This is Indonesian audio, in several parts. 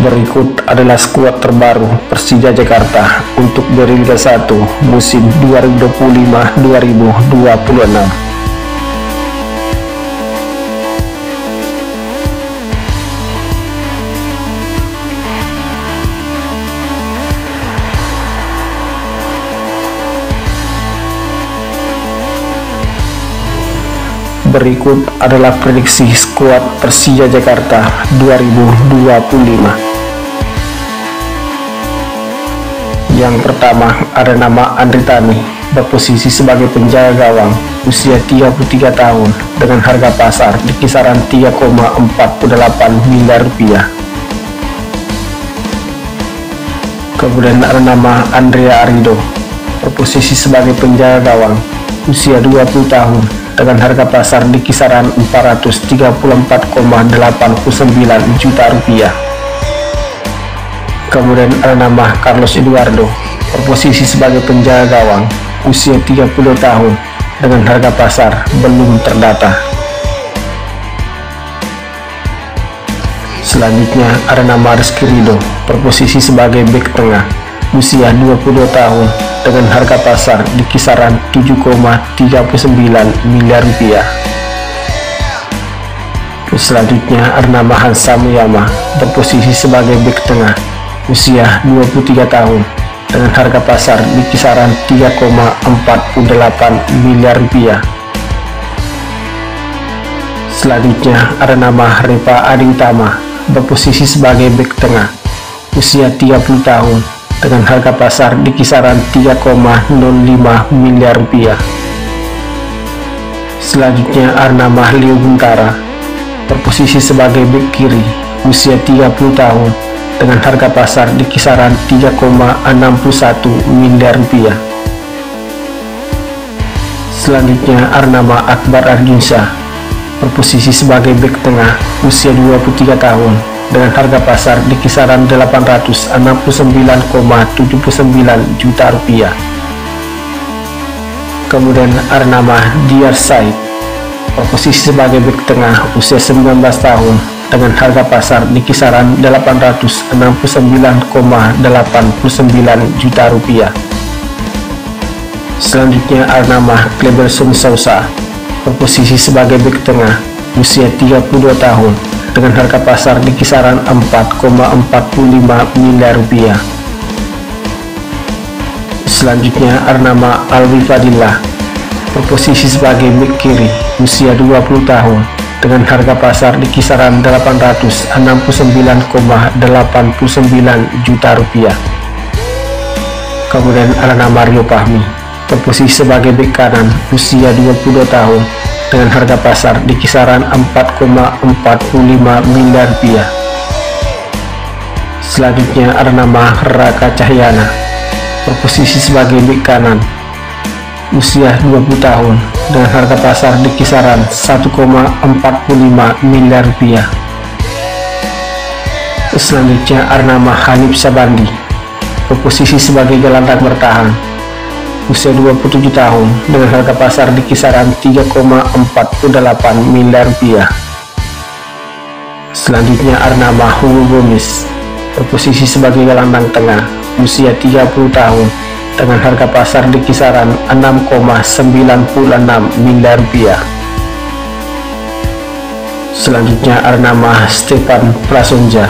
Berikut adalah skuad terbaru Persija Jakarta untuk dari Liga 1 musim 2025-2026. Berikut adalah prediksi skuad Persija Jakarta 2025. Yang pertama ada nama Andre Tani, berposisi sebagai penjaga gawang, usia 33 tahun dengan harga pasar di kisaran 3,48 miliar rupiah. Kemudian ada nama Andrea Arido, berposisi sebagai penjaga gawang, usia 20 tahun dengan harga pasar di kisaran 434,89 juta rupiah. Kemudian ada nama Carlos Eduardo, berposisi sebagai penjaga gawang, usia 30 tahun dengan harga pasar belum terdata. Selanjutnya ada nama Rizky Ridho, berposisi sebagai bek tengah, usia 22 tahun dengan harga pasar di kisaran 7,39 miliar rupiah. Selanjutnya ada nama Hansa Muyama, berposisi sebagai bek tengah, usia 23 tahun dengan harga pasar di kisaran 3,48 miliar rupiah. Selanjutnya ada nama Repa Adi Utama, berposisi sebagai bek tengah, usia 30 tahun dengan harga pasar di kisaran 3,05 miliar rupiah. Selanjutnya ada nama Leo Guntara, berposisi sebagai bek kiri, usia 30 tahun dengan harga pasar di kisaran 3,61 miliar rupiah. Selanjutnya ada nama Akbar Arjunsyah, berposisi sebagai bek tengah, usia 23 tahun dengan harga pasar di kisaran 869,79 juta rupiah. Kemudian ada nama Diyar Said, berposisi sebagai bek tengah, usia 19 tahun dengan harga pasar di kisaran 869,89 juta rupiah. Selanjutnya ada nama Kleberson Sousa, berposisi sebagai bek tengah, usia 32 tahun dengan harga pasar di kisaran 4,45 miliar rupiah. Selanjutnya ada nama Alwi Fadillah, berposisi sebagai bek kiri, usia 20 tahun dengan harga pasar di kisaran 869,89 juta rupiah. Kemudian ada nama Rio Fahmi, berposisi sebagai bek kanan, usia 22 tahun dengan harga pasar di kisaran 4,45 miliar rupiah. Selanjutnya ada nama Raka Cahyana, berposisi sebagai bek kanan, usia 20 tahun dengan harga pasar di kisaran 1,45 miliar rupiah. Selanjutnya ada nama Hanif Sabandi, berposisi sebagai gelandang bertahan, usia 27 tahun dengan harga pasar di kisaran 3,48 miliar rupiah. Selanjutnya ada nama Hugo Gomez, berposisi sebagai gelandang tengah, usia 30 tahun dengan harga pasar di kisaran 6,96 miliar rupiah. Selanjutnya ada nama Stefan Prasonja,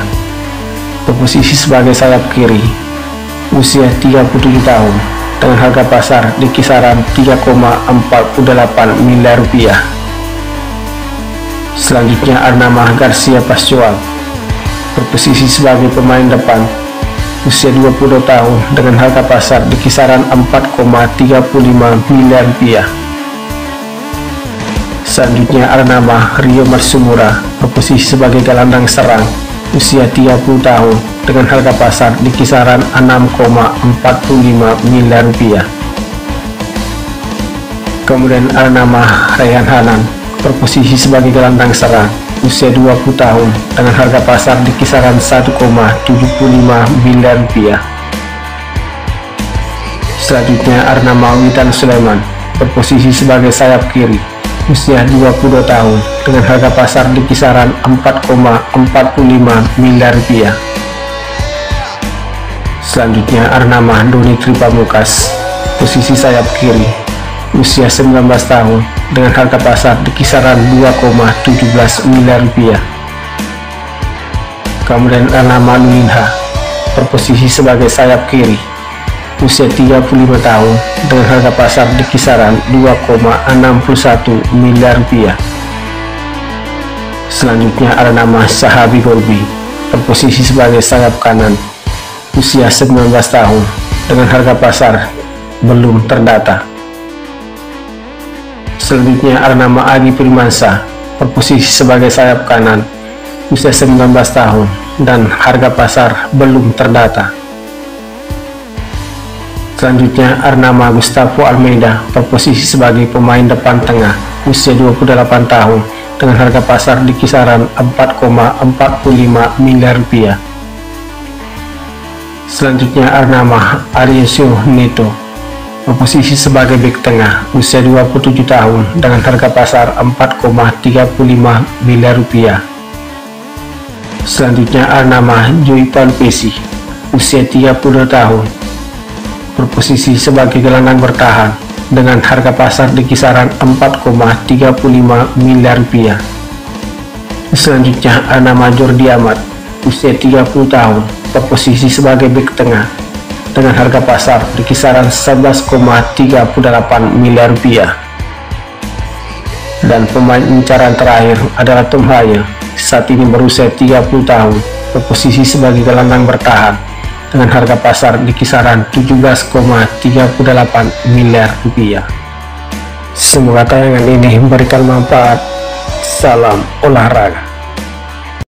berposisi sebagai sayap kiri, usia 37 tahun dengan harga pasar di kisaran 3,48 miliar rupiah. Selanjutnya ada nama Garcia Pascual, berposisi sebagai pemain depan, usia 22 tahun dengan harga pasar di kisaran 4,35 miliar rupiah. Selanjutnya ada nama Rio Matsumura, berposisi sebagai gelandang serang, usia 30 tahun dengan harga pasar di kisaran 6,45 miliar rupiah. Kemudian ada nama Rayhan Hanan, berposisi sebagai gelandang serang, usia 20 tahun dengan harga pasar di kisaran 1,75 miliar rupiah. Selanjutnya ada nama Witan Sulaiman, berposisi sebagai sayap kiri, usia 22 tahun dengan harga pasar di kisaran 4,45 miliar rupiah. Selanjutnya ada nama Doni Tripamukas, posisi sayap kiri, usia 19 tahun, dengan harga pasar di kisaran 2,17 miliar rupiah. Kemudian ada nama Lulinha, berposisi sebagai sayap kiri, usia 35 tahun, dengan harga pasar di kisaran 2,61 miliar rupiah. Selanjutnya ada nama Sahabi Golbi, berposisi sebagai sayap kanan, usia 19 tahun, dengan harga pasar belum terdata. Selanjutnya ada nama Agi Primansa, berposisi sebagai sayap kanan, usia 19 tahun, dan harga pasar belum terdata. Selanjutnya ada nama Gustavo Almeida, berposisi sebagai pemain depan tengah, usia 28 tahun, dengan harga pasar di kisaran 4,45 miliar rupiah. Selanjutnya ada nama Ariesio Neto, berposisi sebagai bek tengah, usia 27 tahun, dengan harga pasar 4,35 miliar rupiah. Selanjutnya ada nama Joey Palpesi, usia 32 tahun, berposisi sebagai gelandang bertahan, dengan harga pasar di kisaran 4,35 miliar rupiah. Selanjutnya ada nama Jordi Amat, usia 30 tahun, berposisi sebagai bek tengah, dengan harga pasar di kisaran 11,38 miliar rupiah. Dan pemain incaran terakhir adalah Tom Haye, saat ini berusia 30 tahun, berposisi sebagai gelandang bertahan, dengan harga pasar di kisaran 17,38 miliar rupiah. Semoga tayangan ini memberikan manfaat. Salam olahraga.